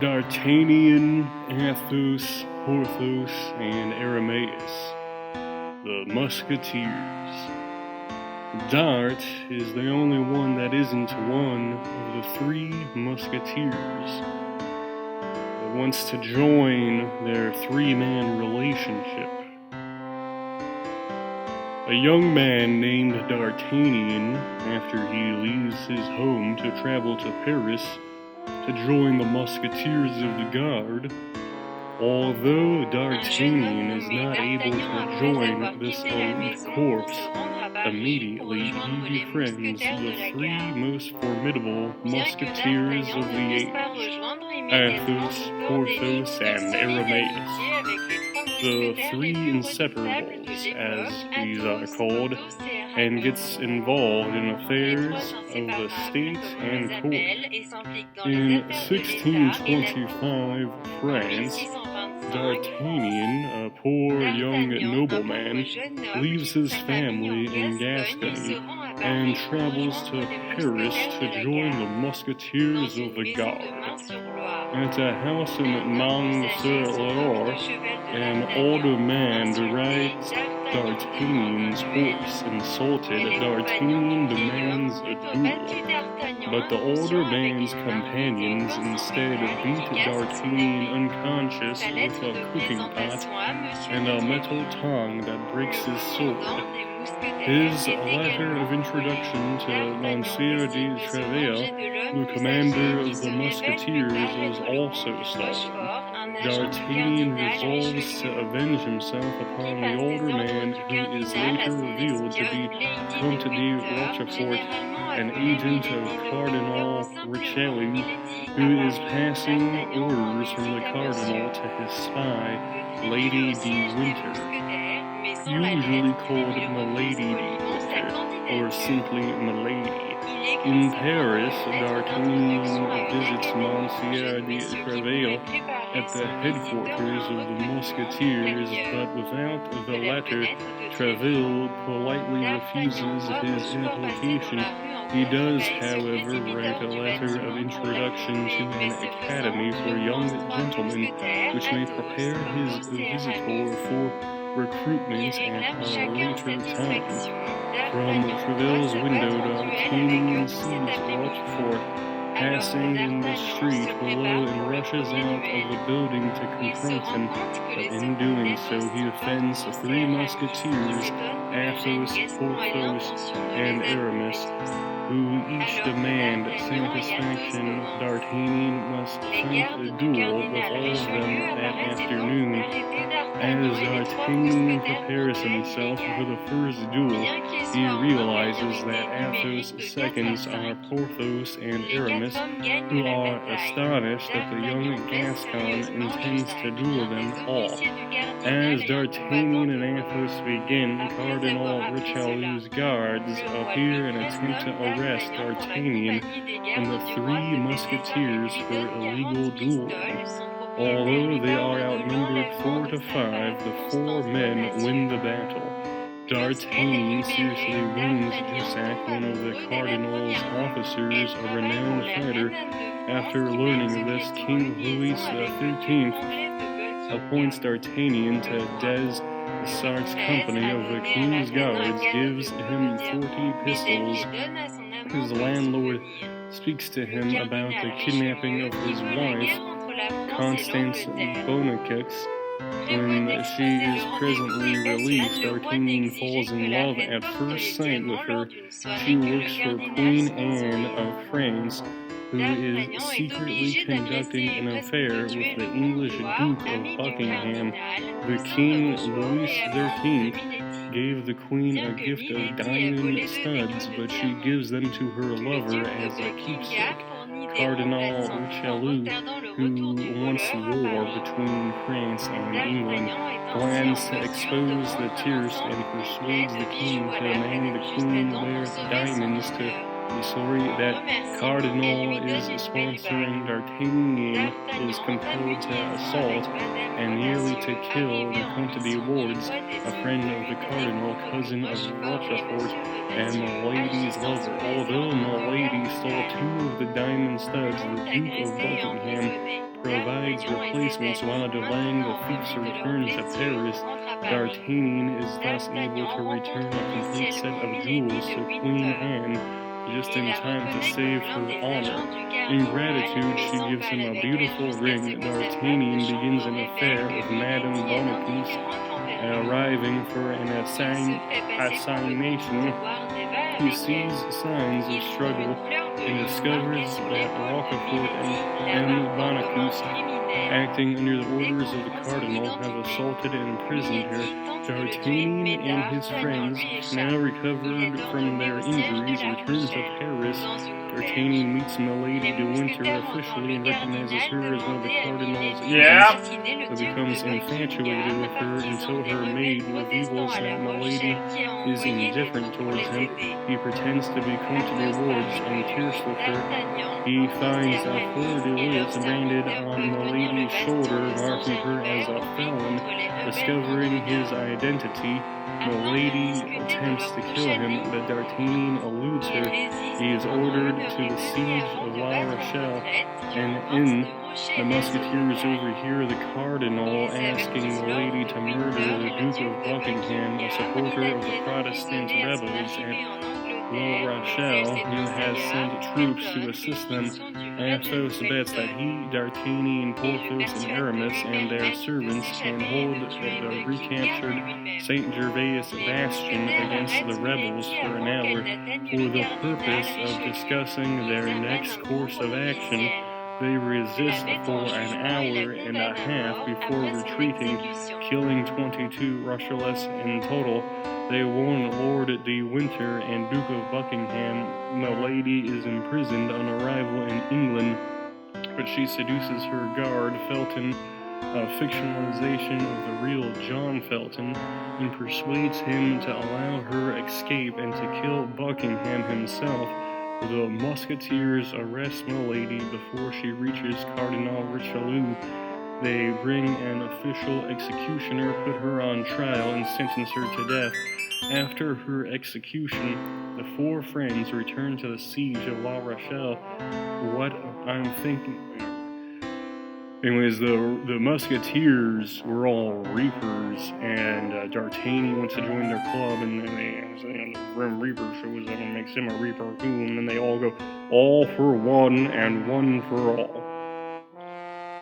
d'Artagnan, Athos, Porthos and Aramis, the Musketeers. Dart is the only one that isn't one of the three Musketeers that wants to join their three-man relationship. A young man named d'Artagnan, after he leaves his home to travel to Paris to join the Musketeers of the Guard, although d'Artagnan is not able to join this elite corps immediately, he befriends the three most formidable Musketeers of the age, Athos, Porthos, and Aramis, the three inseparables, as these are called, and gets involved in affairs of the state and court. In 1625 France, d'Artagnan, a poor young nobleman, leaves his family in Gascony and travels to Paris to join the Musketeers of the Guard. At a house in Mont-sur-Loire, an older man derides d'Artagnan's horse. Insulted, d'Artagnan demands a duel, but the older man's companions instead beat d'Artagnan unconscious with a cooking pot and a metal tongue that breaks his sword. His letter of introduction to Monsieur de Treville, the commander of the Musketeers, is also stolen. D'Artagnan resolves to avenge himself upon the older man, who is later revealed to be Comte de Rochefort, an agent of Cardinal Richelieu, who is passing orders from the Cardinal to his spy, Lady de Winter, usually called Milady de Winter, or simply Milady. In Paris, d'Artagnan visits Monsieur de Treville at the headquarters of the Musketeers, but without the latter, Treville politely refuses his invitation. He does, however, write a letter of introduction to an academy for young gentlemen, which may prepare his visitor for recruitment at a later time. From Treville's window, d'Artagnan sees Rochefort passing in the street below and rushes out of the building to confront him, but in doing so he offends the three Musketeers, Athos, Porthos, and Aramis, who each demand satisfaction. D'Artagnan must fight a duel with all of them that afternoon. As d'Artagnan prepares himself for the first duel, he realizes that Athos' seconds are Porthos and Aramis, who are astonished that the young Gascon intends to duel them all. As d'Artagnan and Athos begin, Cardinal Richelieu's guards appear and attempt to arrest d'Artagnan and the three Musketeers for illegal dueling. Although they are outnumbered 4 to 5, the four men win the battle. D'Artagnan seriously wounds Jussac, one of the Cardinal's officers, a renowned fighter. After learning of this, King Louis XIII appoints d'Artagnan to Des Essarts' company of the King's Guards, gives him 40 pistols. His landlord speaks to him about the kidnapping of his wife, Constance Bonnequix. When she is presently released, d'Artagnan falls in love at first sight with her. She works for Queen Anne of France, who is secretly conducting an affair with the English Duke of Buckingham. The King Louis XIII gave the Queen a gift of diamond studs, but she gives them to her lover as a keepsake. Cardinal Richelieu, who wants war between France and England, plans to expose the tierce and persuades the king to demand the queen wear diamonds to The story that Cardinal is sponsoring D'Artagnan is compelled to assault and nearly to kill the Comte de Wardes, a friend of the Cardinal, cousin of Rochefort, and Milady's lover. Although Milady stole 2 of the diamond studs, the Duke of Buckingham provides replacements while delaying the thief's return to Paris. D'Artagnan is thus able to return a complete set of jewels to Queen Anne just in time to save her honor. In gratitude, she gives him a beautiful ring. D'Artagnan begins an affair with Madame Bonaparte, arriving for an assignation. He sees signs of struggle and discovers that Rochefort and Bonaparte, acting under the orders of the Cardinal, have assaulted and imprisoned her. D'Artagnan and his friends, now recovered from their injuries, return to Paris. D'Artagnan meets Milady de Winter officially and recognizes her as one of the Cardinal's agents, but becomes infatuated with her until her maid reveals that Milady is indifferent towards him. He pretends to be Comte de Wardes and tears with her. He finds a fleur-de-lis branded on Milady's shoulder, marking her as a felon. Discovering his identity, Milady attempts to kill him, but D'Artagnan eludes her. He is ordered to the siege of La Rochelle, and in the Musketeers overhear the Cardinal asking Milady to murder the Duke of Buckingham, a supporter of the Protestant rebels at La Rochelle, who has sent troops to assist them. Athos bets that he, D'Artagnan, Porthos, and Aramis, and their servants can hold the recaptured Saint Gervais bastion against the rebels for an hour, for the purpose of discussing their next course of action. They resist for an hour and a half before retreating, killing 22 Rochellais in total. They warn Lord de Winter and Duke of Buckingham. Milady is imprisoned on arrival in England, but she seduces her guard, Felton, a fictionalization of the real John Felton, and persuades him to allow her escape and to kill Buckingham himself. The Musketeers arrest Milady before she reaches Cardinal Richelieu. They bring an official executioner, put her on trial, and sentence her to death. After her execution, the 4 friends return to the siege of La Rochelle. What I'm thinking... Anyways, the Musketeers were all Reapers, and D'Artagnan wants to join their club, and then the Grim Reaper shows up and makes him a Reaper too, and then they all go, all for one and one for all.